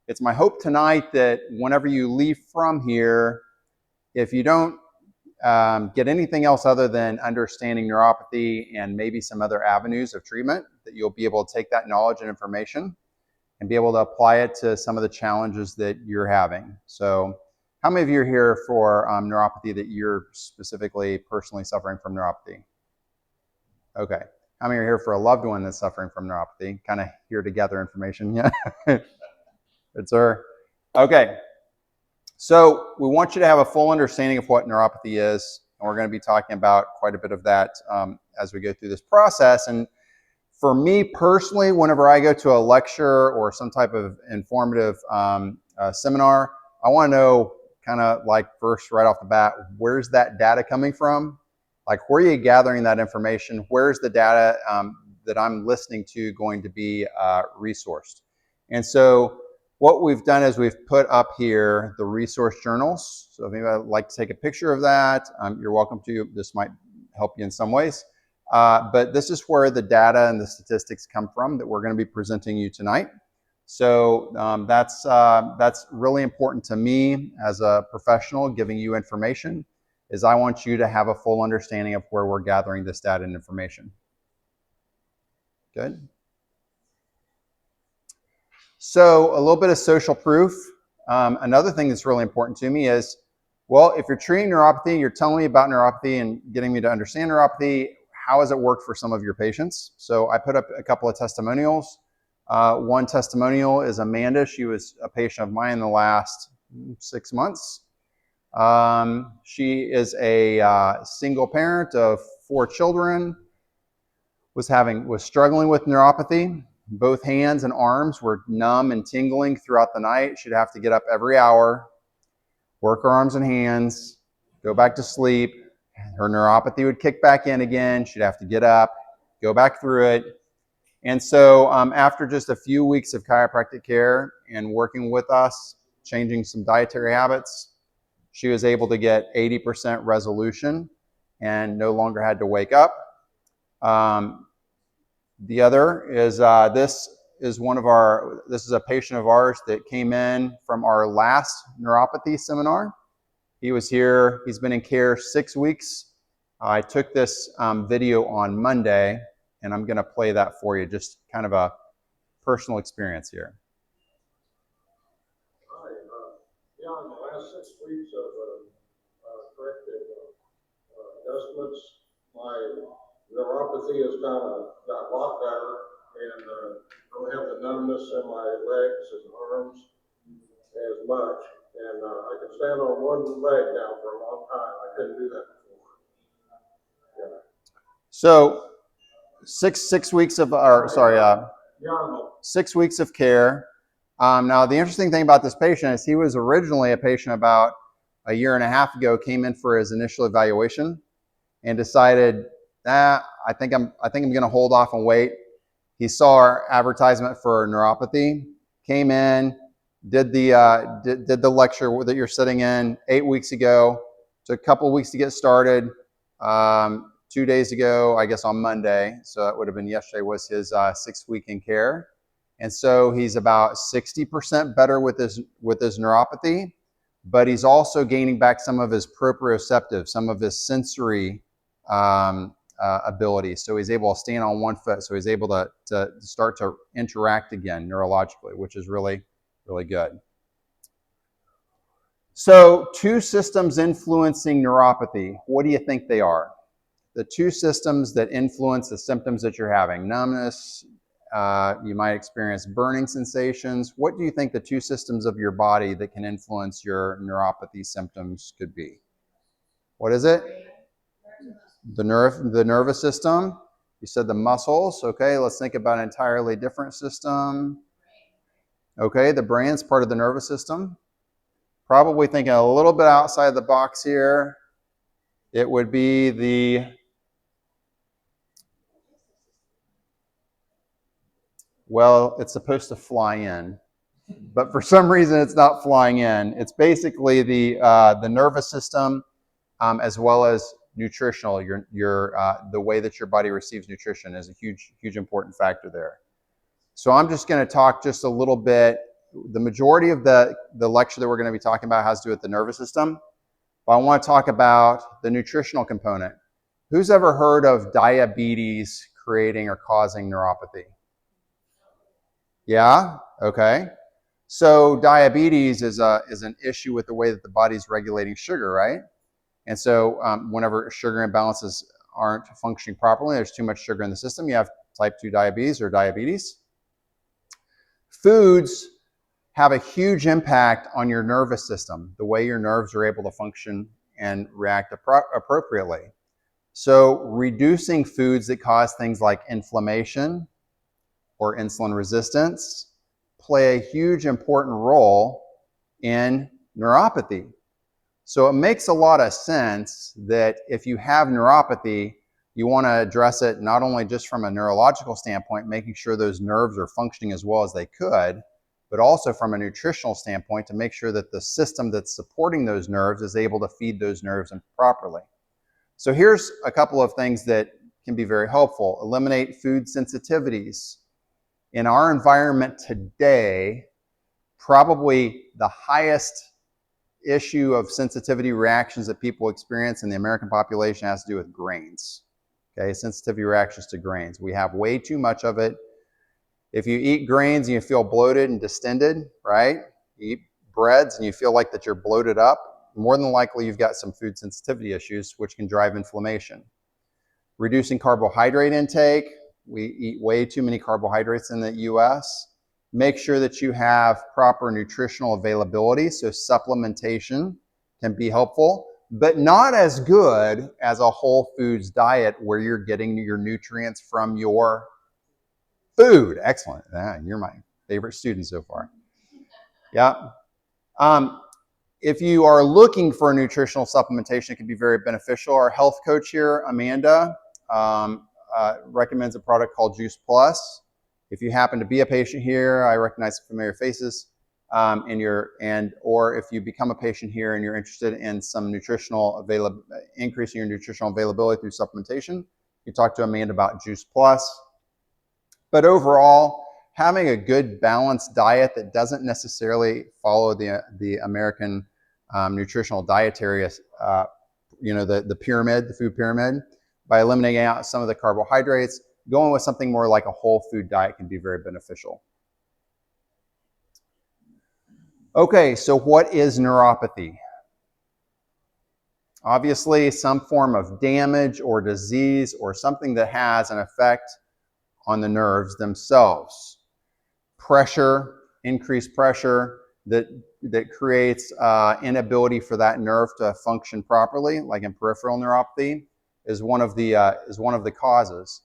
it's my hope tonight that whenever you leave from here, if you don't get anything else other than understanding neuropathy and maybe some other avenues of treatment, that you'll be able to take that knowledge and information and be able to apply it to some of the challenges that you're having. So how many of you are here for neuropathy that you're specifically personally suffering from neuropathy? Okay. How many are here for a loved one that's suffering from neuropathy? Kind of here to gather information. Yeah. Good, sir. Okay. So we want you to have a full understanding of what neuropathy is, and we're going to be talking about quite a bit of that as we go through this process. And for me personally, whenever I go to a lecture or some type of informative seminar, I want to know kind of like first right off the bat, where's that data coming from? Like, where are you gathering that information? Where's the data that I'm listening to going to be resourced? And so what we've done is we've put up here the resource journals. So if anybody would like to take a picture of that, you're welcome to. This might help you in some ways. But this is where the data and the statistics come from that we're going to be presenting you tonight. So that's really important to me as a professional giving you information, is I want you to have a full understanding of where we're gathering this data and information. Good. So a little bit of social proof. Another thing that's really important to me is, well, if you're treating neuropathy, you're telling me about neuropathy and getting me to understand neuropathy, how has it worked for some of your patients? So I put up a couple of testimonials. One testimonial is Amanda. She was a patient of mine in the last 6 months. She is a single parent of 4 children, was struggling with neuropathy. Both hands and arms were numb and tingling throughout the night. She'd have to get up every hour, work her arms and hands, go back to sleep. Her neuropathy would kick back in again. She'd have to get up, go back through it. And so after just a few weeks of chiropractic care and working with us, changing some dietary habits, she was able to get 80% resolution and no longer had to wake up. The other is this is a patient of ours that came in from our last neuropathy seminar. He was here. He's been in care 6 weeks. I took this video on Monday, and I'm going to play that for you, just kind of a personal experience here. Hi. Yeah, in the last 6 weeks of corrective adjustments, my neuropathy has kind of got a lot better, and don't have the numbness in my legs and arms as much. And I can stand on one leg now for a long time. I couldn't do that before. Yeah. So 6 weeks of, 6 weeks of care. Now, the interesting thing about this patient is he was originally a patient about a year and a half ago, came in for his initial evaluation and decided, I think I'm going to hold off and wait. He saw our advertisement for neuropathy, came in, did the lecture that you're sitting in 8 weeks ago. Took a couple of weeks to get started. 2 days ago, I guess on Monday, so that would have been yesterday, was his 6th week in care. And so he's about 60% better with his neuropathy, but he's also gaining back some of his proprioceptive, some of his sensory ability. So he's able to stand on one foot. So he's able to start to interact again neurologically, which is really, really good. So 2 systems influencing neuropathy. What do you think they are? The 2 systems that influence the symptoms that you're having. Numbness, you might experience burning sensations. What do you think the 2 systems of your body that can influence your neuropathy symptoms could be? What is it? The nervous system. You said the muscles. Okay, let's think about an entirely different system. Okay, the brain's part of the nervous system. Probably thinking a little bit outside the box here. It would be well, it's supposed to fly in, but for some reason it's not flying in. It's basically the nervous system, as well as nutritional. The way that your body receives nutrition is a huge important factor there. So I'm just going to talk just a little bit the majority of the lecture that we're going to be talking about has to do with the nervous system, but I want to talk about the nutritional component. Who's ever heard of diabetes creating or causing neuropathy? Yeah? Okay. So diabetes is an issue with the way that the body's regulating sugar, right? And so whenever sugar imbalances aren't functioning properly, there's too much sugar in the system, you have type 2 diabetes or diabetes. Foods have a huge impact on your nervous system, the way your nerves are able to function and react appropriately. So reducing foods that cause things like inflammation or insulin resistance play a huge important role in neuropathy. So it makes a lot of sense that if you have neuropathy, you want to address it not only just from a neurological standpoint, making sure those nerves are functioning as well as they could, but also from a nutritional standpoint to make sure that the system that's supporting those nerves is able to feed those nerves properly. So here's a couple of things that can be very helpful. Eliminate food sensitivities. In our environment today, probably the highest issue of sensitivity reactions that people experience in the American population has to do with grains. Okay, sensitivity reactions to grains. We have way too much of it. If you eat grains and you feel bloated and distended, right? You eat breads and you feel like that you're bloated up, more than likely you've got some food sensitivity issues, which can drive inflammation. Reducing carbohydrate intake. We eat way too many carbohydrates in the US. Make sure that you have proper nutritional availability, so supplementation can be helpful, but not as good as a whole foods diet where you're getting your nutrients from your food. Excellent. You're my favorite student so far. Yeah. If you are looking for a nutritional supplementation, it can be very beneficial. Our health coach here, Amanda, recommends a product called Juice Plus. If you happen to be a patient here, I recognize familiar faces, or if you become a patient here and you're interested in some increasing your nutritional availability through supplementation, you talk to Amanda about Juice Plus. But overall, having a good balanced diet that doesn't necessarily follow the American nutritional dietary, the pyramid, the food pyramid, by eliminating out some of the carbohydrates, going with something more like a whole food diet can be very beneficial. Okay, so what is neuropathy? Obviously, some form of damage or disease or something that has an effect on the nerves themselves. Pressure, increased pressure that creates inability for that nerve to function properly, like in peripheral neuropathy, is one of the causes.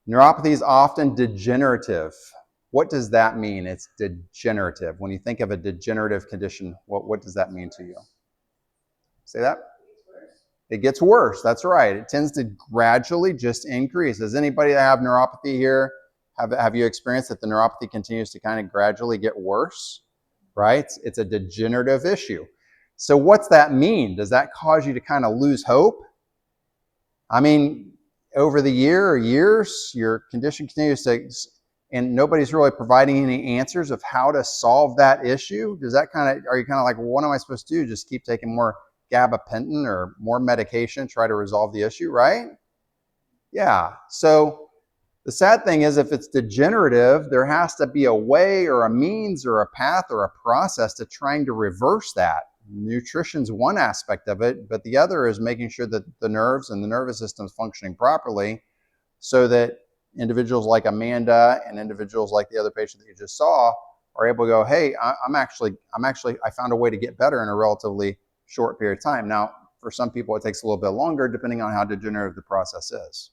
Neuropathy is often degenerative. What does that mean? It's degenerative. When you think of a degenerative condition, what does that mean to you? Say that? It gets worse. That's right. It tends to gradually just increase. Does anybody that have neuropathy here, have you experienced that the neuropathy continues to kind of gradually get worse? Right? It's a degenerative issue. So what's that mean? Does that cause you to kind of lose hope? I mean, over the years, your condition continues to, and nobody's really providing any answers of how to solve that issue. Are you kind of like, well, what am I supposed to do? Just keep taking more gabapentin or more medication, try to resolve the issue, right? Yeah. So the sad thing is, if it's degenerative, there has to be a way or a means or a path or a process to trying to reverse that. Nutrition's one aspect of it, but the other is making sure that the nerves and the nervous system is functioning properly so that individuals like Amanda and individuals like the other patient that you just saw are able to go, hey, I found a way to get better in a relatively short period of time. Now, for some people, it takes a little bit longer depending on how degenerative the process is.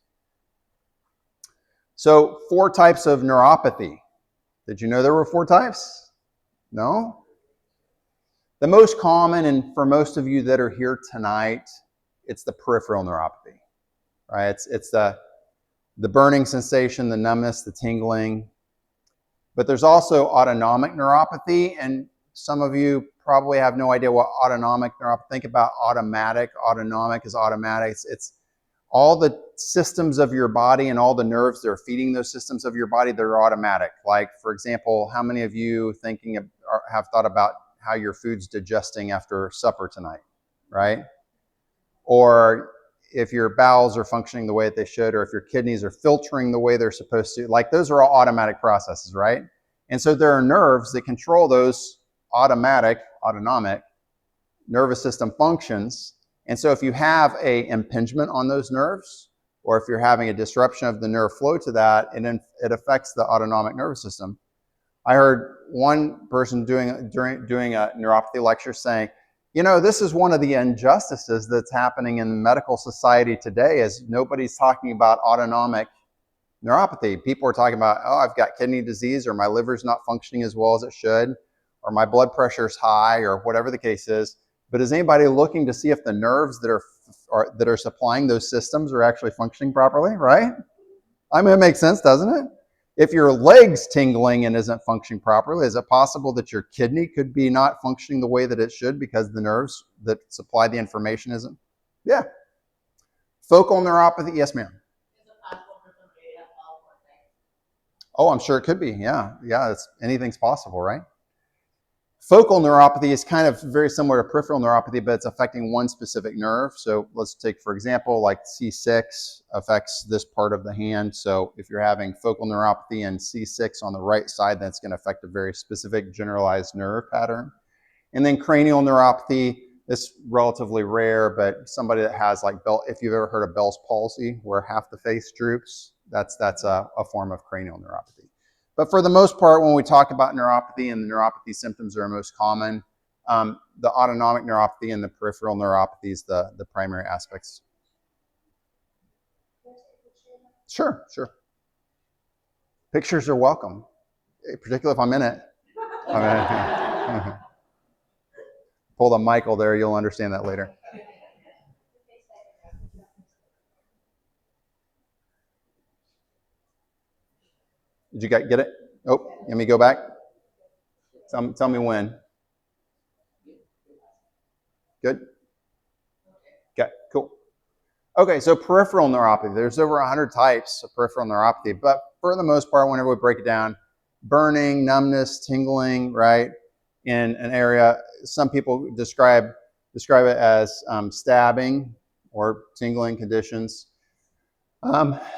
So 4 types of neuropathy. Did you know there were 4 types? No? The most common, and for most of you that are here tonight, it's the peripheral neuropathy, right? It's the burning sensation, the numbness, the tingling. But there's also autonomic neuropathy, and some of you probably have no idea what autonomic neuropathy. Think about automatic. Autonomic is automatic. It's all the systems of your body and all the nerves that are feeding those systems of your body, they're automatic. Like, for example, how many of you have thought about how your food's digesting after supper tonight, right? Or if your bowels are functioning the way that they should, or if your kidneys are filtering the way they're supposed to. Like, those are all automatic processes, right? And so there are nerves that control those autonomic nervous system functions. And so if you have a impingement on those nerves, or if you're having a disruption of the nerve flow to that, and then it affects the autonomic nervous system. I heard one person doing a neuropathy lecture saying, you know, this is one of the injustices that's happening in the medical society today, is nobody's talking about autonomic neuropathy. People are talking about, oh, I've got kidney disease, or my liver's not functioning as well as it should, or my blood pressure's high, or whatever the case is. But is anybody looking to see if the nerves that are supplying those systems are actually functioning properly, right? I mean, it makes sense, doesn't it? If your leg's tingling and isn't functioning properly, is it possible that your kidney could be not functioning the way that it should because the nerves that supply the information isn't? Yeah. Focal neuropathy, yes, ma'am. Is it possible for somebody to have all four things? Oh, I'm sure it could be. Yeah, anything's possible, right? Focal neuropathy is kind of very similar to peripheral neuropathy, but it's affecting one specific nerve. So let's take, for example, like C6 affects this part of the hand. So if you're having focal neuropathy and C6 on the right side, that's going to affect a very specific generalized nerve pattern. And then cranial neuropathy, it's relatively rare, but somebody that has like if you've ever heard of Bell's palsy, where half the face droops, that's a form of cranial neuropathy. But for the most part, when we talk about neuropathy, and the neuropathy symptoms are most common, the autonomic neuropathy and the peripheral neuropathy is the primary aspects. Sure. Pictures are welcome, particularly if I'm in it. Pull the Michael there, you'll understand that later. Did you get it? Oh, let me go back. Tell me when. Good? Okay, cool. Okay, so peripheral neuropathy. There's over 100 types of peripheral neuropathy, but for the most part, whenever we break it down, burning, numbness, tingling, right, in an area. Some people describe it as stabbing or tingling conditions.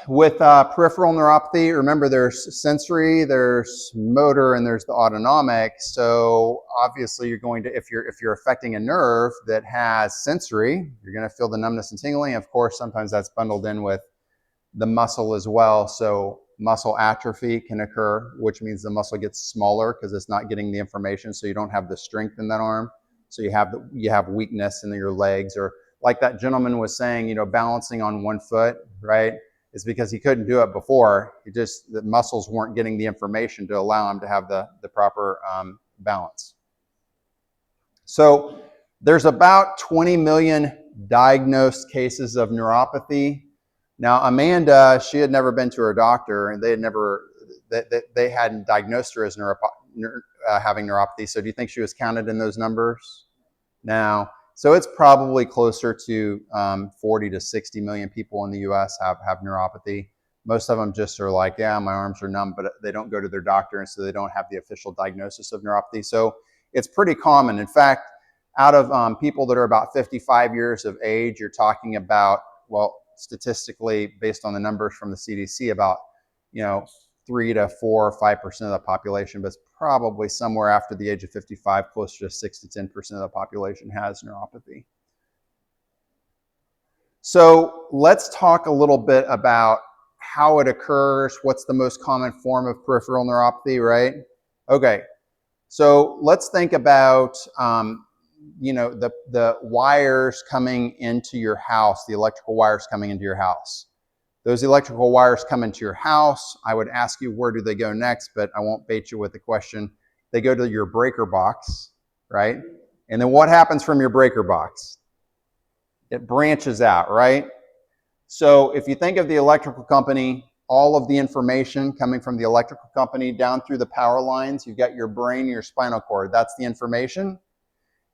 With peripheral neuropathy, remember there's sensory, there's motor, and there's the autonomic. So obviously you're going to, if you're affecting a nerve that has sensory, you're going to feel the numbness and tingling. Of course, sometimes that's bundled in with the muscle as well. So muscle atrophy can occur, which means the muscle gets smaller because it's not getting the information. So you don't have the strength in that arm. So you have weakness in your legs, or like that gentleman was saying, balancing on one foot, right? It's because he couldn't do it before. The muscles weren't getting the information to allow him to have the proper balance. So there's about 20 million diagnosed cases of neuropathy. Now, Amanda, she had never been to her doctor, and they hadn't diagnosed her as having neuropathy. So do you think she was counted in those numbers? No. So it's probably closer to 40 to 60 million people in the U.S. have neuropathy. Most of them just are like, yeah, my arms are numb, but they don't go to their doctor, and so they don't have the official diagnosis of neuropathy. So it's pretty common. In fact, out of people that are about 55 years of age, you're talking about, well, statistically, based on the numbers from the CDC, about 3 to 4 or 5% of the population, but it's probably somewhere after the age of 55, closer to 6 to 10% of the population has neuropathy. So let's talk a little bit about how it occurs. What's the most common form of peripheral neuropathy, right? Okay, so let's think about the wires coming into your house, the electrical wires coming into your house. Those electrical wires come into your house. I would ask you, where do they go next? But I won't bait you with the question. They go to your breaker box, right? And then what happens from your breaker box? It branches out, right? So if you think of the electrical company, all of the information coming from the electrical company down through the power lines, you've got your brain and your spinal cord. That's the information.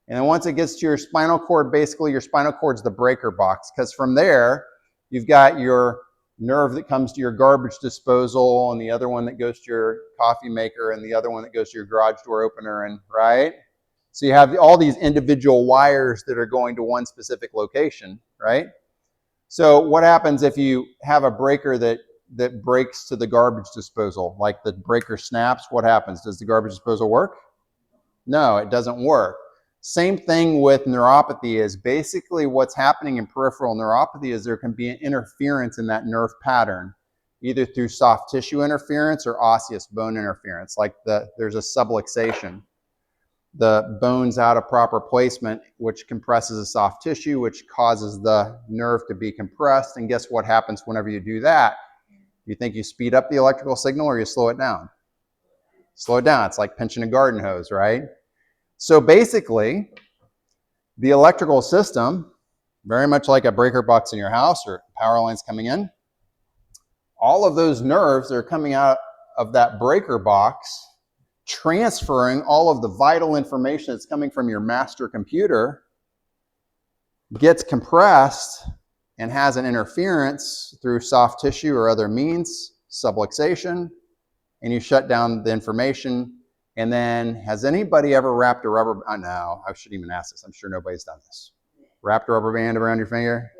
And then once it gets to your spinal cord, basically your spinal cord's the breaker box, because from there, You've got your nerve that comes to your garbage disposal, and the other one that goes to your coffee maker, and the other one that goes to your garage door opener, and right? So you have all these individual wires that are going to one specific location, right? So what happens if you have a breaker that breaks to the garbage disposal? Like the breaker snaps, what happens? Does the garbage disposal work? No, it doesn't work. Same thing with neuropathy. Is basically what's happening in peripheral neuropathy is there can be an interference in that nerve pattern, either through soft tissue interference or osseous bone interference, like there's a subluxation. The bone's out of proper placement, which compresses the soft tissue, which causes the nerve to be compressed. And guess what happens whenever you do that? You think you speed up the electrical signal or you slow it down? Slow it down. It's like pinching a garden hose, right? So basically, the electrical system, very much like a breaker box in your house or power lines coming in, all of those nerves that are coming out of that breaker box, transferring all of the vital information that's coming from your master computer, gets compressed and has an interference through soft tissue or other means, subluxation, and you shut down the information. And then, has anybody ever wrapped a rubber band? No, I shouldn't even ask this. I'm sure nobody's done this. Wrapped a rubber band around your finger?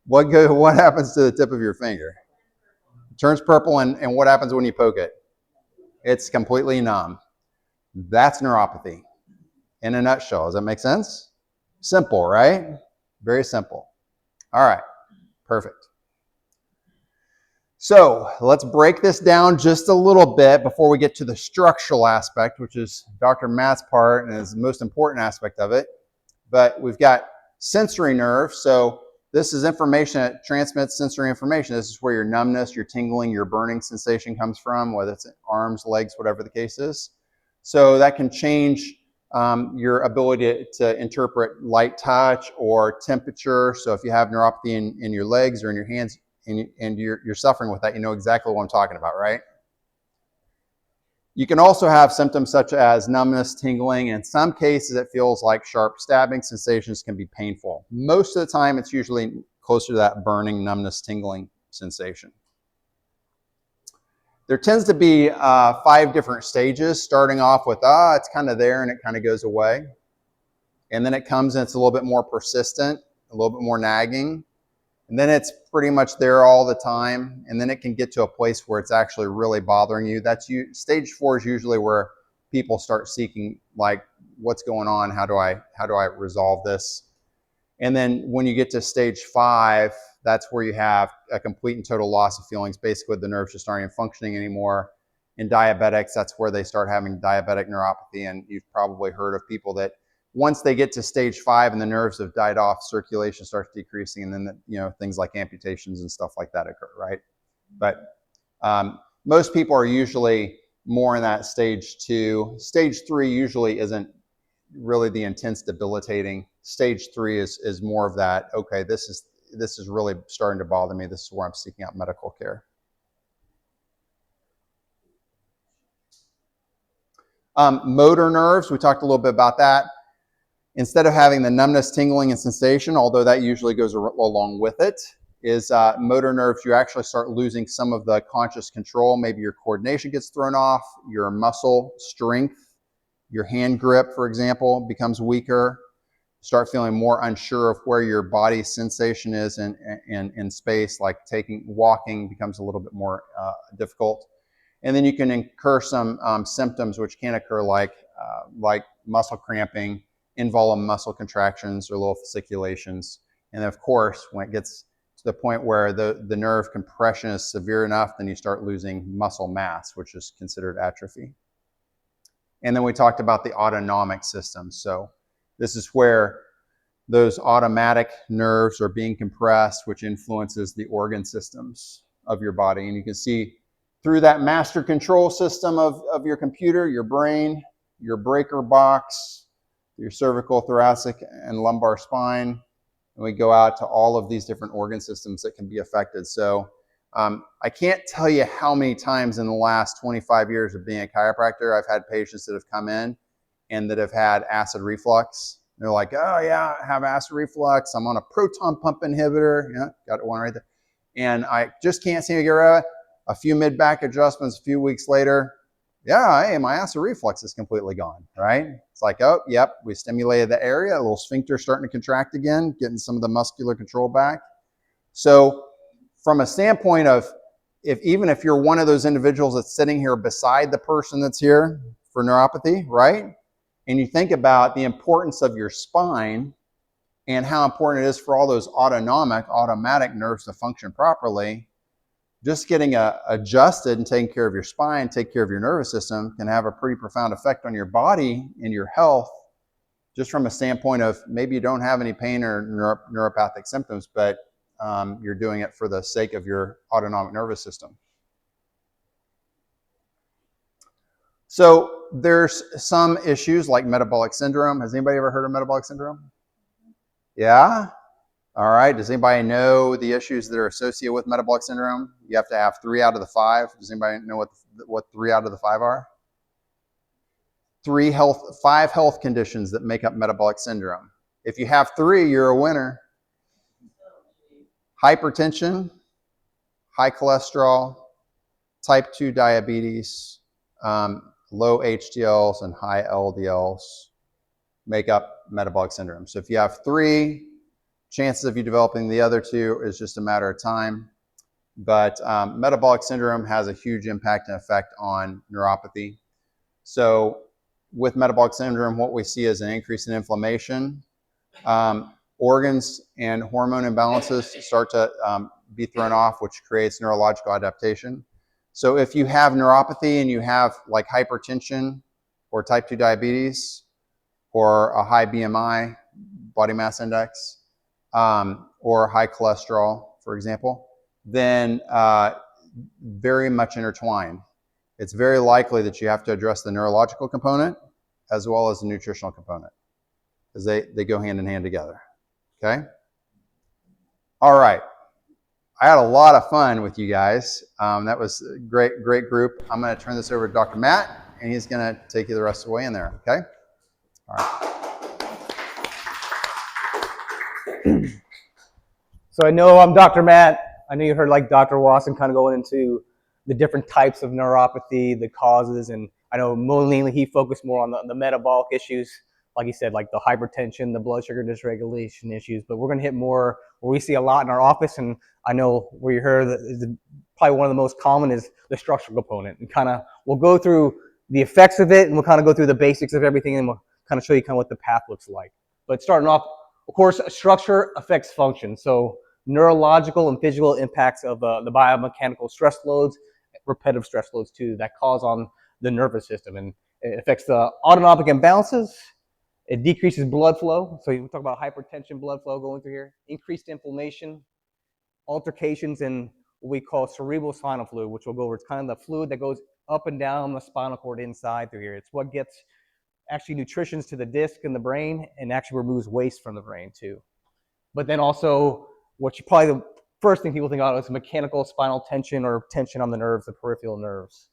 What happens to the tip of your finger? It turns purple, and what happens when you poke it? It's completely numb. That's neuropathy in a nutshell. Does that make sense? Simple, right? Very simple. All right, perfect. So let's break this down just a little bit before we get to the structural aspect, which is Dr. Matt's part and is the most important aspect of it. But we've got sensory nerve. So this is information that transmits sensory information. This is where your numbness, your tingling, your burning sensation comes from, whether it's arms, legs, whatever the case is. So that can change your ability to interpret light touch or temperature. So if you have neuropathy in your legs or in your hands, and you're suffering with that, you know exactly what I'm talking about, right? You can also have symptoms such as numbness, tingling. In some cases, it feels like sharp stabbing sensations can be painful. Most of the time, it's usually closer to that burning, numbness, tingling sensation. There tends to be 5 different stages, starting off with, it's kind of there and it kind of goes away. And then it comes and it's a little bit more persistent, a little bit more nagging. And then it's pretty much there all the time. And then it can get to a place where it's actually really bothering you. Stage 4 is usually where people start seeking, like, what's going on? How do I resolve this? And then when you get to stage 5, that's where you have a complete and total loss of feelings. Basically, the nerves just aren't even functioning anymore. In diabetics, that's where they start having diabetic neuropathy. And you've probably heard of people that once they get to stage 5 and the nerves have died off, circulation starts decreasing, and then things like amputations and stuff like that occur, right? But most people are usually more in that stage 2. Stage 3 usually isn't really the intense debilitating. Stage 3 is more of that, okay, this is really starting to bother me. This is where I'm seeking out medical care. Motor nerves, we talked a little bit about that. Instead of having the numbness, tingling, and sensation, although that usually goes along with it, is motor nerves. You actually start losing some of the conscious control. Maybe your coordination gets thrown off, your muscle strength, your hand grip, for example, becomes weaker. Start feeling more unsure of where your body sensation is in space, like walking becomes a little bit more difficult. And then you can incur some symptoms which can occur like muscle cramping, involuntary muscle contractions or little fasciculations. And of course, when it gets to the point where the nerve compression is severe enough, then you start losing muscle mass, which is considered atrophy. And then we talked about the autonomic system. So this is where those automatic nerves are being compressed, which influences the organ systems of your body. And you can see through that master control system of your computer, your brain, your breaker box, your cervical, thoracic, and lumbar spine. And we go out to all of these different organ systems that can be affected. So I can't tell you how many times in the last 25 years of being a chiropractor, I've had patients that have come in and that have had acid reflux They're like, oh yeah, I have acid reflux. I'm on a proton pump inhibitor. Yeah, got one right there. And I just can't seem to get rid of it. A few mid-back adjustments a few weeks later, yeah, hey, my acid reflux is completely gone, right? It's like, oh, yep, we stimulated the area, a little sphincter starting to contract again, getting some of the muscular control back. So from a standpoint of, even if you're one of those individuals that's sitting here beside the person that's here for neuropathy, right? And you think about the importance of your spine and how important it is for all those automatic nerves to function properly, just getting adjusted and taking care of your spine, take care of your nervous system can have a pretty profound effect on your body and your health, just from a standpoint of maybe you don't have any pain or neuropathic symptoms, but you're doing it for the sake of your autonomic nervous system. So there's some issues like metabolic syndrome. Has anybody ever heard of metabolic syndrome? Yeah? All right. Does anybody know the issues that are associated with metabolic syndrome? You have to have 3 out of the 5. Does anybody know what 3 out of the 5 are? 5 health conditions that make up metabolic syndrome. If you have 3, you're a winner. Hypertension, high cholesterol, type 2 diabetes, low HDLs and high LDLs make up metabolic syndrome. So if you have 3, chances of you developing the other 2 is just a matter of time. But metabolic syndrome has a huge impact and effect on neuropathy. So with metabolic syndrome, what we see is an increase in inflammation. Organs and hormone imbalances start to be thrown off, which creates neurological adaptation. So if you have neuropathy and you have like hypertension or type 2 diabetes or a high BMI, body mass index, or high cholesterol, for example, then very much intertwined. It's very likely that you have to address the neurological component as well as the nutritional component, because they go hand in hand together. Okay? All right. I had a lot of fun with you guys. That was a great group. I'm going to turn this over to Dr. Matt, and he's going to take you the rest of the way in there. Okay? All right. So I know I'm Dr. Matt. I know you heard like Dr. Wasson kind of going into the different types of neuropathy, the causes, and I know mainly he focused more on the metabolic issues, like he said, like the hypertension, the blood sugar dysregulation issues. But we're going to hit more where we see a lot in our office, and I know where you heard that probably one of the most common is the structural component. And kind of we'll go through the effects of it, and we'll kind of go through the basics of everything, and we'll kind of show you kind of what the path looks like. But starting off, of course, structure affects function. So neurological and physical impacts of the biomechanical stress loads, repetitive stress loads too, that cause on the nervous system. And it affects the autonomic imbalances. It decreases blood flow. So you talk about hypertension, blood flow going through here, increased inflammation, altercations in what we call cerebral spinal fluid, which we'll go over. It's kind of the fluid that goes up and down the spinal cord inside through here. It's what gets actually nutritions to the disc in the brain and actually removes waste from the brain too. But then also, what you probably the first thing people think about is mechanical spinal tension or tension on the nerves, the peripheral nerves.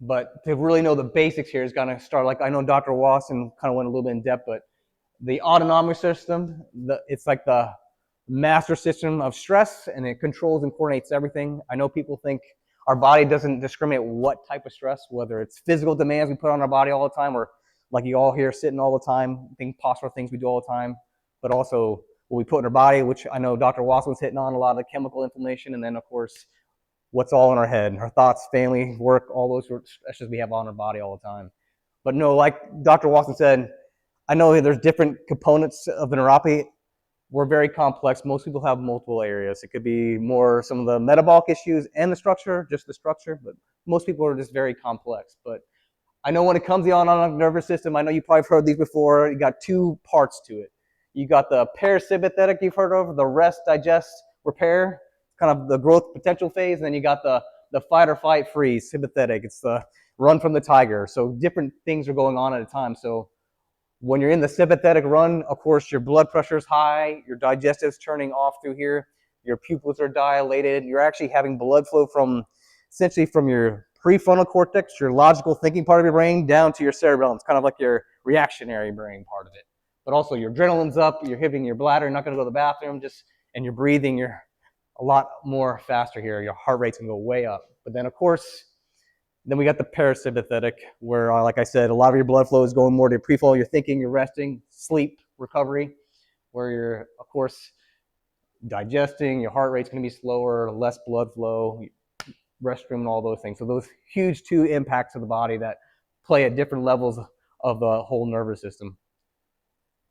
But to really know the basics here is going to start, like I know Dr. Wasson kind of went a little bit in depth, but the autonomic system, it's like the master system of stress, and it controls and coordinates everything. I know people think our body doesn't discriminate what type of stress, whether it's physical demands we put on our body all the time, or like you all hear sitting all the time, postural things we do all the time, but also what we put in our body, which I know Dr. Wasson was hitting on, a lot of the chemical inflammation, and then of course, what's all in our head, our thoughts, family, work, all those stresses we have on our body all the time. But no, like Dr. Wasson said, I know there's different components of the neuropathy. We're very complex. Most people have multiple areas. It could be more some of the metabolic issues and the structure, just the structure, but most people are just very complex. But I know when it comes to the autonomic nervous system, I know you probably heard these before, you got 2 parts to it. You got the parasympathetic you've heard of, the rest, digest, repair, kind of the growth potential phase, and then you got the fight or fight freeze, sympathetic. It's the run from the tiger. So different things are going on at a time. So when you're in the sympathetic run, of course, your blood pressure is high, your digestive's turning off through here, your pupils are dilated, you're actually having blood flow from essentially from your prefrontal cortex, your logical thinking part of your brain, down to your cerebellum. It's kind of like your reactionary brain part of it. But also your adrenaline's up, you're hitting your bladder, you're not going to go to the bathroom, and you're breathing, you're a lot more faster here. Your heart rate's going to go way up. But then, of course, then we got the parasympathetic, where, like I said, a lot of your blood flow is going more to preflow. You're thinking, you're resting, sleep, recovery, where you're, of course, digesting. Your heart rate's going to be slower, less blood flow, restroom, and all those things. So those huge two impacts of the body that play at different levels of the whole nervous system.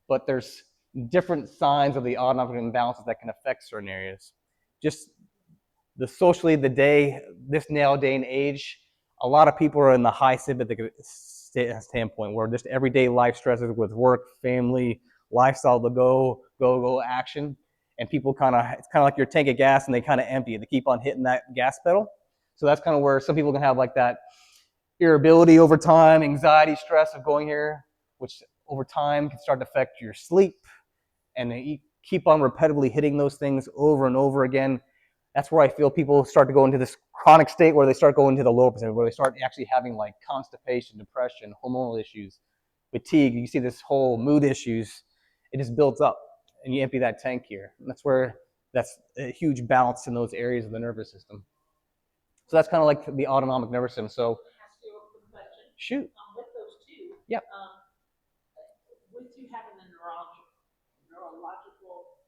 But there's different signs of the autonomic imbalances that can affect certain areas. Just this now day and age, a lot of people are in the high sympathetic standpoint, where just everyday life stresses with work, family, lifestyle, the go action, and people it's kind of like your tank of gas, and they kind of empty it. They keep on hitting that gas pedal. So that's kind of where some people can have like that irritability over time, anxiety, stress of going here, which over time can start to affect your sleep, and you keep on repetitively hitting those things over and over again. That's where I feel people start to go into this chronic state where they start going to the lower percent, where they start actually having like constipation, depression, hormonal issues, fatigue. You see this whole mood issues. It just builds up, and you empty that tank here. And that's a huge balance in those areas of the nervous system. So that's kind of like the autonomic nervous system. So, ask you a quick question. Shoot. With those two, Yep. With you having the neurological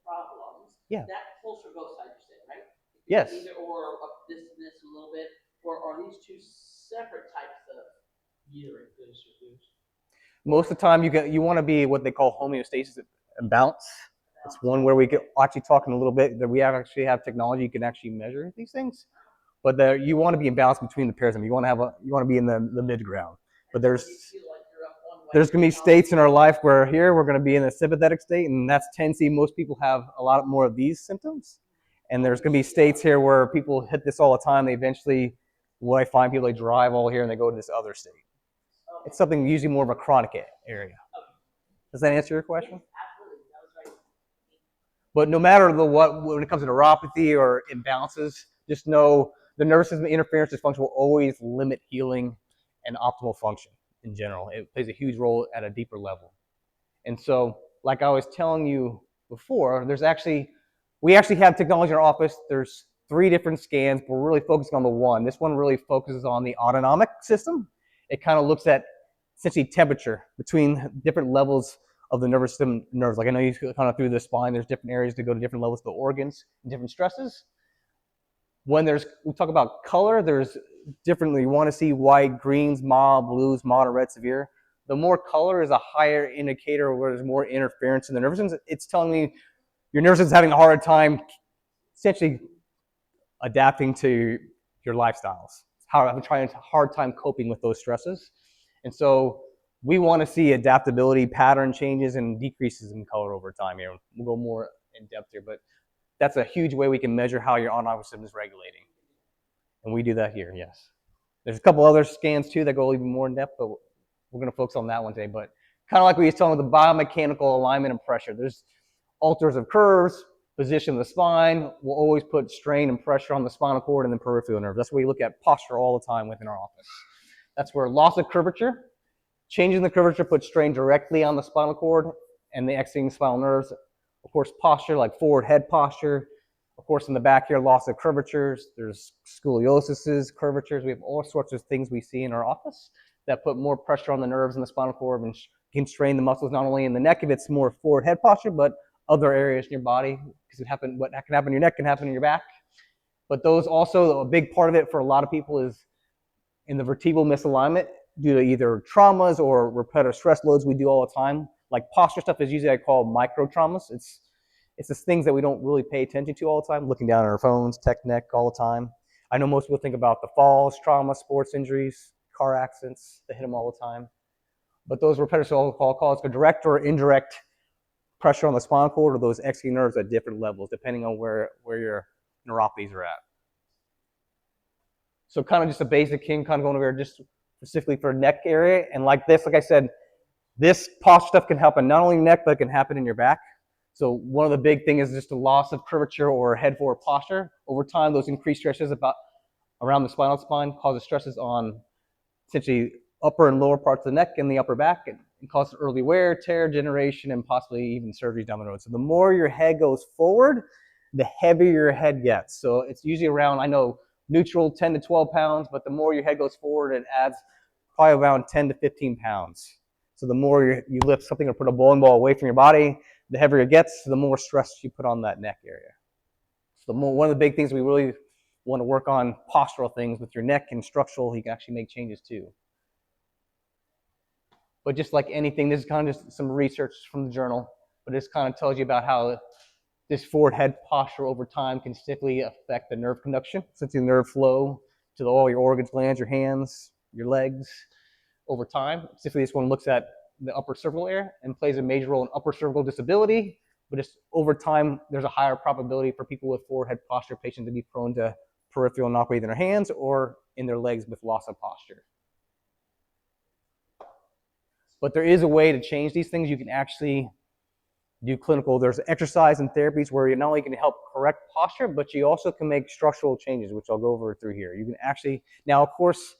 problems, Yeah. that closer goes side, you said, right? Yes. Either or up this and this a little bit, or are these two separate types of either this or this? Most of the time, you want to be what they call homeostasis and balance. It's one where we can actually talk in a little bit that we actually have technology you can actually measure these things. But you want to be in balance between the pairs. You want to be in the mid ground. But there's going to be states in our life where here we're going to be in a sympathetic state, and that's tendency. Most people have a lot more of these symptoms. And there's going to be states here where people hit this all the time. They eventually, what I find people, they drive all here and they go to this other state. It's something usually more of a chronic area. Does that answer your question? Absolutely, that was right. But no matter when it comes to neuropathy or imbalances, just know the nervous system interference dysfunction will always limit healing and optimal function in general. It plays a huge role at a deeper level. And so, like I was telling you before, we actually have technology in our office. There's 3 different scans, but we're really focusing on the one. This one really focuses on the autonomic system. It kind of looks at essentially temperature between different levels of the nervous system nerves. Like I know you kind of through the spine, there's different areas to go to different levels of the organs and different stresses. When we talk about color, there's differently. You want to see white, greens, mild, blues, moderate, red, severe. The more color is a higher indicator where there's more interference in the nervous system. It's telling me your nervous system is having a hard time essentially adapting to your lifestyles. I'm trying a hard time coping with those stresses. And so we want to see adaptability, pattern changes, and decreases in color over time here. We'll go more in depth here, but that's a huge way we can measure how your autonomic system is regulating. And we do that here, yes. There's a couple other scans too that go even more in depth, but we're going to focus on that one today. But kind of like we were talking about the biomechanical alignment and pressure. There's alters of curves, position of the spine will always put strain and pressure on the spinal cord and the peripheral nerves. That's where we look at posture all the time within our office. That's where loss of curvature, changing the curvature puts strain directly on the spinal cord and the exiting spinal nerves. Of course, posture, like forward head posture. Of course, in the back here, loss of curvatures. There's scoliosis, curvatures. We have all sorts of things we see in our office that put more pressure on the nerves in the spinal cord and can strain the muscles not only in the neck if it's more forward head posture, but other areas in your body. Because what can happen in your neck can happen in your back. But those also, a big part of it for a lot of people is in the vertebral misalignment due to either traumas or repetitive stress loads we do all the time. Like posture stuff is usually I call micro traumas. It's just things that we don't really pay attention to all the time, looking down at our phones, tech neck all the time. I know most people think about the falls, trauma, sports injuries, car accidents, they hit them all the time. But those repetitive call it direct or indirect pressure on the spinal cord or those exiting nerves at different levels, depending on where your neuropathies are at. So kind of just a basic thing, kind of going over just specifically for neck area. And like I said, this posture stuff can happen not only in neck, but it can happen in your back. So one of the big things is just the loss of curvature or head forward posture. Over time, those increased stresses around the spinal spine causes stresses on essentially upper and lower parts of the neck and the upper back. and cause early wear, tear, degeneration, and possibly even surgery down the road. So the more your head goes forward, the heavier your head gets. So it's usually around, I know, neutral 10 to 12 pounds, but the more your head goes forward, it adds probably around 10 to 15 pounds. So the more you lift something or put a bowling ball away from your body, the heavier it gets, the more stress you put on that neck area. So one of the big things we really want to work on, postural things with your neck and structural, you can actually make changes too. But just like anything, this is kind of just some research from the journal, but this kind of tells you about how this forward head posture over time can significantly affect the nerve conduction, since the nerve flow to all your organs, glands, your hands, your legs over time. Specifically, this one looks at the upper cervical area and plays a major role in upper cervical disability, but just over time, there's a higher probability for people with forward head posture patients to be prone to peripheral neuropathy in their hands or in their legs with loss of posture. But there is a way to change these things. You can actually do clinical, there's exercise and therapies where you not only can help correct posture, but you also can make structural changes, which I'll go over through here. You can actually, now of course,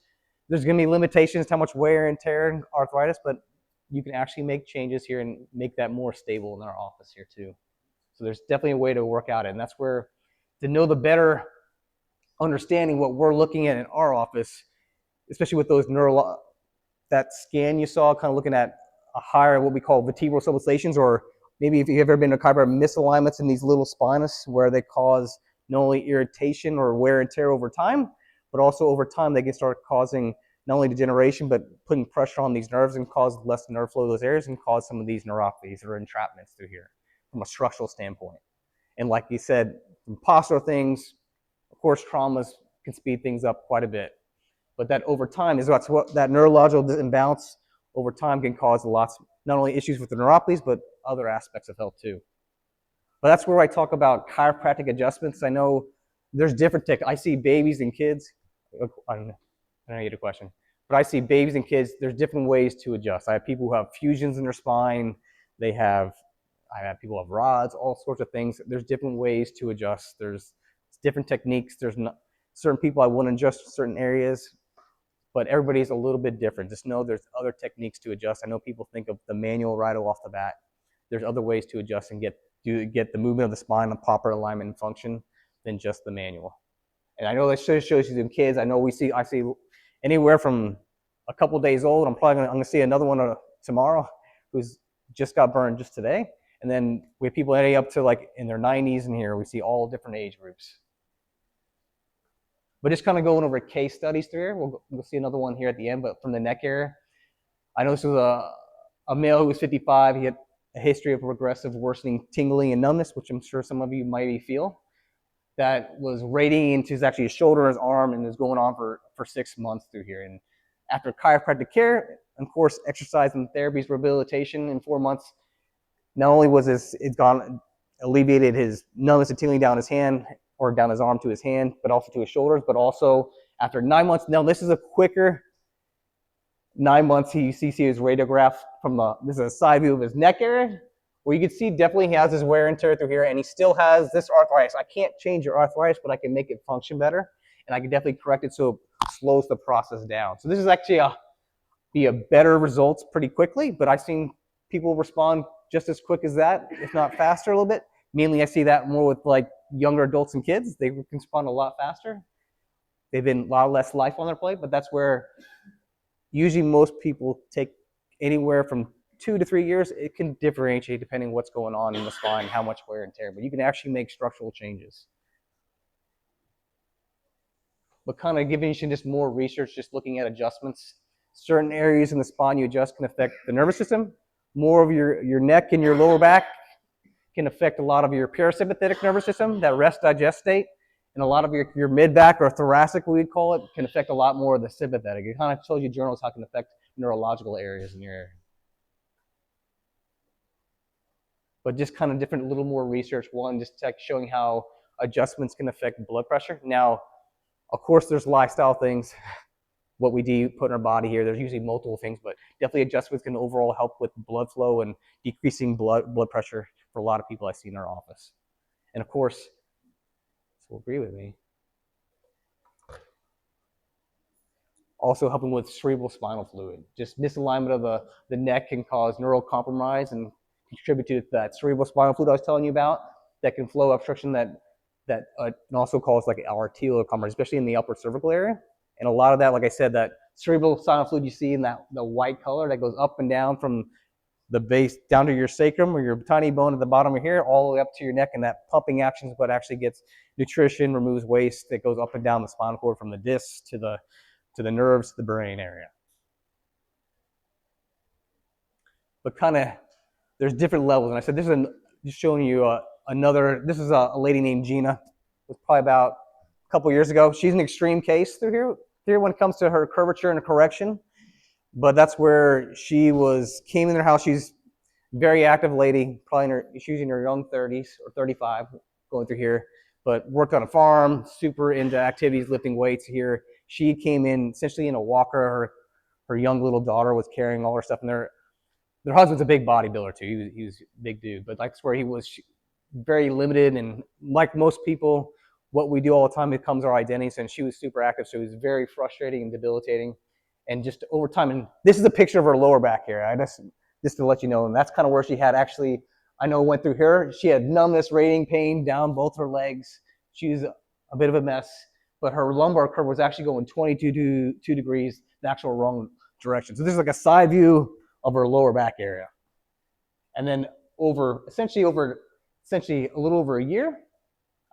there's gonna be limitations to how much wear and tear and arthritis, but you can actually make changes here and make that more stable in our office here too. So there's definitely a way to work out it, and that's where, to know the better understanding what we're looking at in our office, especially with those that scan you saw, kind of looking at a higher, what we call vertebral subluxations, or maybe if you've ever been to chiropractic, misalignments in these little spinous where they cause not only irritation or wear and tear over time, but also over time they can start causing not only degeneration, but putting pressure on these nerves and cause less nerve flow to those areas and cause some of these neuropathies or entrapments through here from a structural standpoint. And like you said, from postural things, of course, traumas can speed things up quite a bit. But that over time is what that neurological imbalance over time can cause lots, not only issues with the neuropathies, but other aspects of health too. But that's where I talk about chiropractic adjustments. I know there's different I see babies and kids. I don't know you had a question, but I see babies and kids. There's different ways to adjust. I have people who have fusions in their spine. I have people who have rods, all sorts of things. There's different ways to adjust. There's different techniques. There's not, certain people I want to adjust certain areas, but everybody's a little bit different. Just know there's other techniques to adjust. I know people think of the manual right off the bat. There's other ways to adjust and get the movement of the spine, the proper alignment and function than just the manual. And I know that shows you some kids. I know I see anywhere from a couple days old. I'm gonna see another one tomorrow who's just got burned just today. And then we have people up to like in their 90s in here. We see all different age groups. But just kind of going over case studies through here. We'll see another one here at the end, but from the neck area. I know this was a male who was 55. He had a history of progressive worsening tingling and numbness, which I'm sure some of you might feel. That was radiating into actually his shoulder, his arm, and is going on for 6 months through here. And after chiropractic care, of course, exercise and therapies, rehabilitation in 4 months, not only was alleviated his numbness and tingling down his hand, or down his arm to his hand, but also to his shoulders, but also after 9 months, now this is a quicker 9 months, you see his radiograph this is a side view of his neck area, where you can see definitely he has his wear and tear through here, and he still has this arthritis. I can't change your arthritis, but I can make it function better, and I can definitely correct it so it slows the process down. So this is actually be a better results pretty quickly, but I've seen people respond just as quick as that, if not faster a little bit. Mainly I see that more with like younger adults and kids. They can respond a lot faster. They've been a lot less life on their plate, but that's where usually most people take anywhere from 2 to 3 years. It can differentiate depending on what's going on in the spine, how much wear and tear, but you can actually make structural changes. But kind of giving you just more research, just looking at adjustments. Certain areas in the spine you adjust can affect the nervous system. More of your neck and your lower back can affect a lot of your parasympathetic nervous system, that rest digest state. And a lot of your mid-back or thoracic, we'd call it, can affect a lot more of the sympathetic. It kind of shows you journals how it can affect neurological areas in your area. But just kind of different, a little more research. One, just showing how adjustments can affect blood pressure. Now, of course, there's lifestyle things, what we do put in our body here. There's usually multiple things, but definitely adjustments can overall help with blood flow and decreasing blood pressure for a lot of people I see in our office. And of course, this will agree with me. Also helping with cerebral spinal fluid. Just misalignment of the neck can cause neural compromise and contribute to that cerebral spinal fluid I was telling you about, that can flow obstruction that can also cause like arterial compromise, especially in the upper cervical area. And a lot of that, like I said, that cerebral spinal fluid you see in that the white color that goes up and down from the base down to your sacrum or your tiny bone at the bottom of here, all the way up to your neck, and that pumping action is what actually gets nutrition, removes waste that goes up and down the spinal cord from the disc to the nerves to the brain area. But kind of, there's different levels, and I said this is just showing you another. This is a lady named Gina. It was probably about a couple years ago. She's an extreme case through here when it comes to her curvature and correction. But that's where she came in her house. She's a very active lady, probably she's in her young 30s or 35, going through here. But worked on a farm, super into activities, lifting weights here. She came in essentially in a walker. Her young little daughter was carrying all her stuff, and their husband's a big bodybuilder too. He was a big dude, but that's where he was very limited. And like most people, what we do all the time becomes our identities. And she was super active, so it was very frustrating and debilitating. And just over time, and this is a picture of her lower back here. Just to let you know, and that's kind of where she had actually, I know went through here. She had numbness, radiating pain down both her legs. She was a bit of a mess, but her lumbar curve was actually going 22 degrees, the actual wrong direction. So this is like a side view of her lower back area. And then essentially a little over a year,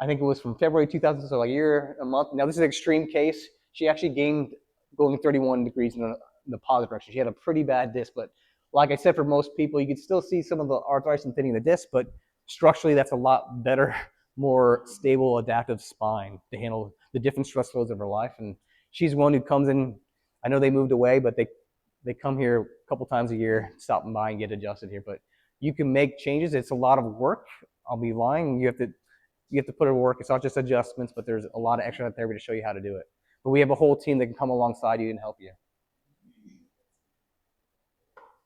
I think it was from February 2000, so like a year, a month. Now this is an extreme case. She actually gained going 31 degrees in the positive direction. She had a pretty bad disc, but like I said, for most people, you can still see some of the arthritis and thinning of the disc, but structurally that's a lot better, more stable, adaptive spine to handle the different stress loads of her life. And she's one who comes in. I know they moved away, but they come here a couple times a year, stopping by and get adjusted here. But you can make changes. It's a lot of work. I'll be lying. You have to put in work. It's not just adjustments, but there's a lot of extra therapy to show you how to do it. But we have a whole team that can come alongside you and help you.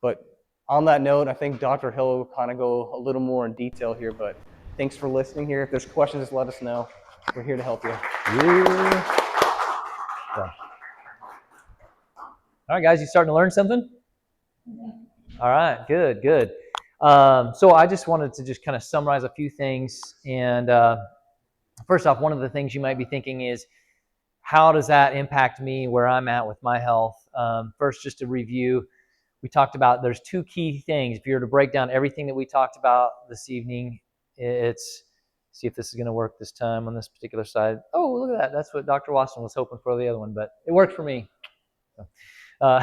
But on that note, I think Dr. Hill will kind of go a little more in detail here, but thanks for listening here. If there's questions, just let us know. We're here to help you. Yeah. All right, guys, you starting to learn something? All right, good. So I just wanted to just kind of summarize a few things. And first off, one of the things you might be thinking is, how does that impact me where I'm at with my health? First, just to review, we talked about there's two key things. If you were to break down everything that we talked about this evening, it's, see if this is going to work this time on this particular side. Oh, look at that. That's what Dr. Wasson was hoping for the other one, but it worked for me. So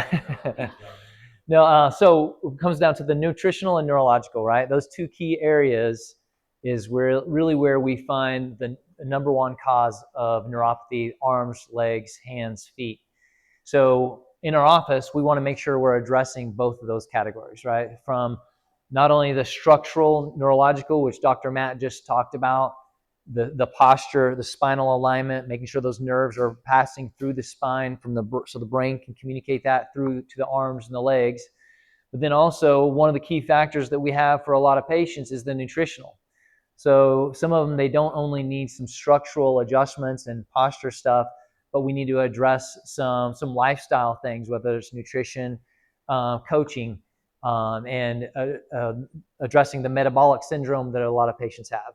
it comes down to the nutritional and neurological, right? Those two key areas is where we find the number one cause of neuropathy: arms, legs, hands, feet. So in our office, we want to make sure we're addressing both of those categories, right? From not only the structural, neurological, which Dr. Matt just talked about, the posture, the spinal alignment, making sure those nerves are passing through the spine so the brain can communicate that through to the arms and the legs. But then also, one of the key factors that we have for a lot of patients is the nutritional. So some of them, they don't only need some structural adjustments and posture stuff, but we need to address some lifestyle things, whether it's nutrition, coaching, and addressing the metabolic syndrome that a lot of patients have.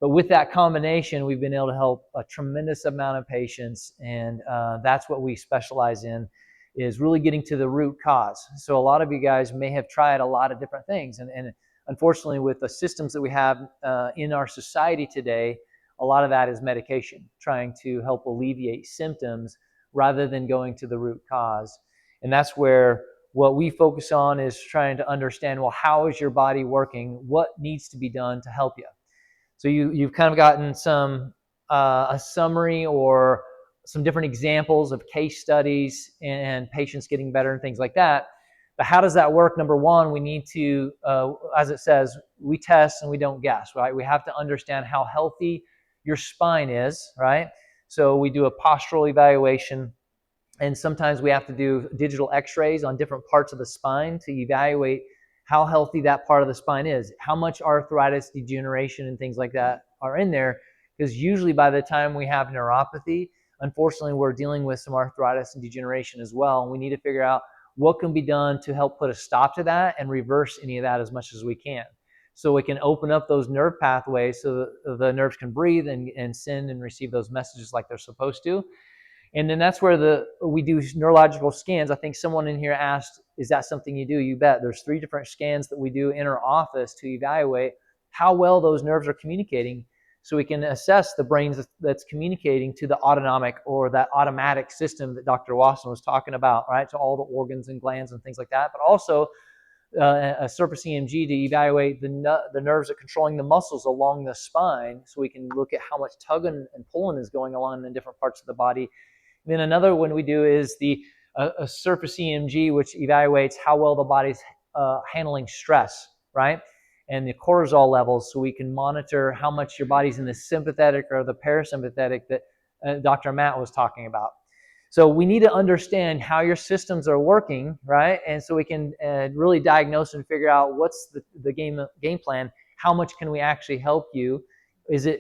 But with that combination, we've been able to help a tremendous amount of patients, and that's what we specialize in, is really getting to the root cause. So a lot of you guys may have tried a lot of different things, and unfortunately, with the systems that we have in our society today, a lot of that is medication, trying to help alleviate symptoms rather than going to the root cause. And that's where what we focus on is trying to understand, well, how is your body working? What needs to be done to help you? So you've kind of gotten a summary or some different examples of case studies and patients getting better and things like that. But how does that work? Number one, we need to, as it says, we test and we don't guess, right? We have to understand how healthy your spine is, right? So we do a postural evaluation, and sometimes we have to do digital x-rays on different parts of the spine to evaluate how healthy that part of the spine is, how much arthritis, degeneration, and things like that are in there. Because usually by the time we have neuropathy, unfortunately, we're dealing with some arthritis and degeneration as well. And we need to figure out what can be done to help put a stop to that and reverse any of that as much as we can. So we can open up those nerve pathways so that the nerves can breathe and send and receive those messages like they're supposed to. And then that's where we do neurological scans. I think someone in here asked, is that something you do? You bet. There's 3 different scans that we do in our office to evaluate how well those nerves are communicating, so we can assess the brain that's communicating to the autonomic or that automatic system that Dr. Wasson was talking about, right? To all the organs and glands and things like that, but also a surface EMG to evaluate the nerves that are controlling the muscles along the spine, so we can look at how much tugging and pulling is going on in different parts of the body. Then another one we do is a surface EMG, which evaluates how well the body's handling stress, right? And the cortisol levels, so we can monitor how much your body's in the sympathetic or the parasympathetic that Dr. Matt was talking about. So we need to understand how your systems are working, right? And so we can really diagnose and figure out what's the game plan. How much can we actually help you?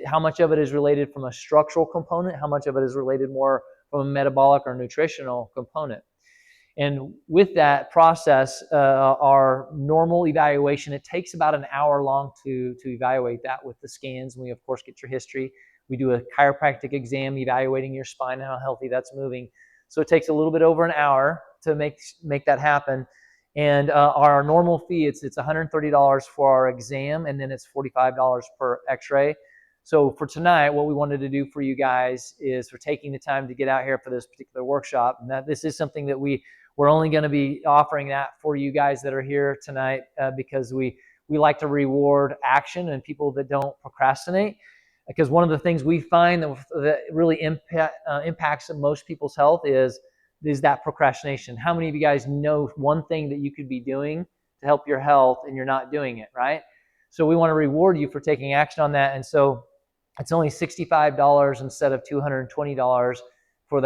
How much of it is related from a structural component? How much of it is related more from a metabolic or nutritional component? And with that process, our normal evaluation, it takes about an hour long to evaluate that with the scans. We, of course, get your history. We do a chiropractic exam evaluating your spine and how healthy that's moving. So it takes a little bit over an hour to make that happen. And our normal fee, it's $130 for our exam, and then it's $45 per x-ray. So for tonight, what we wanted to do for you guys is for taking the time to get out here for this particular workshop. And that this is something that we're only going to be offering that for you guys that are here tonight because we like to reward action and people that don't procrastinate. Because one of the things we find that really impacts most people's health is that procrastination. How many of you guys know one thing that you could be doing to help your health and you're not doing it, right? So we want to reward you for taking action on that. And so it's only $65 instead of $220 for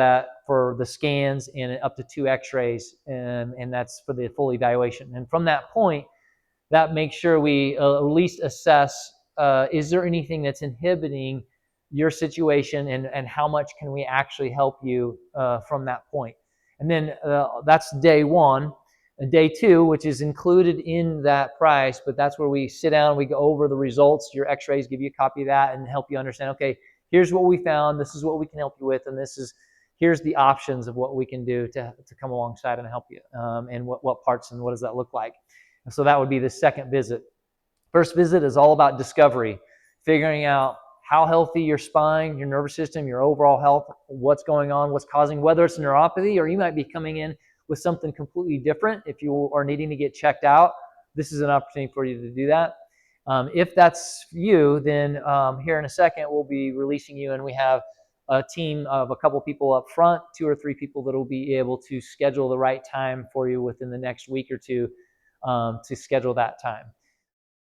the scans and up to 2 x-rays, and that's for the full evaluation. And from that point, that makes sure we at least assess, is there anything that's inhibiting your situation, and how much can we actually help you from that point. And then that's day 1. And day 2, which is included in that price, but that's where we sit down, we go over the results, your x-rays, give you a copy of that, and help you understand, okay, here's what we found, this is what we can help you with, and here's the options of what we can do to come alongside and help you, and what parts and what does that look like. And so that would be the second visit. First visit is all about discovery, figuring out how healthy your spine, your nervous system, your overall health, what's going on, what's causing, whether it's neuropathy, or you might be coming in with something completely different. If you are needing to get checked out, this is an opportunity for you to do that. If that's you, then here in a second, we'll be releasing you, and we have a team of a couple people up front, 2 or 3 people that will be able to schedule the right time for you within the next week or two to schedule that time.